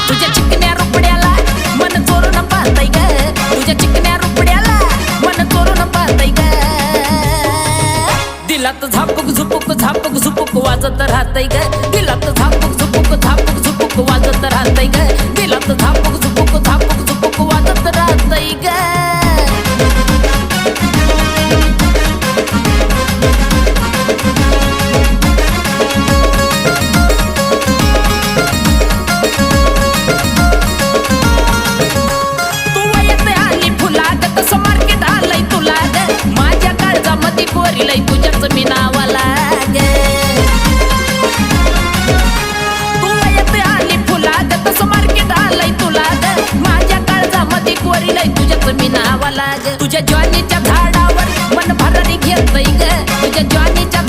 तुझ्या चिकन्या रुपड्याला मन चोरून पाहतय ग, तुझ्या चिकन्या रुपड्याला मन चोरून पाहतय ग. दिलात झापूक झुपूक झापूक झुपूक वाजत राहतय ग, दिलात झापूक झुपूक झापूक झुपूक वाजत राहतय ग, दिलात झापूक झुपूक झापूक झुपूक वाजत राहतय ग. पोरीलाई तुझ्याच मी नावाला ग, तू येते आली फुलाग तसं मार्केट आलंय तुला ग. माझ्या काळजामध्ये पोरीलाई तुझ्याच मी नावाला ग. तुझ्या ज्वानीच्या झाडावर मन भरारी घेतय ग, तुझ्या ज्वानीच्या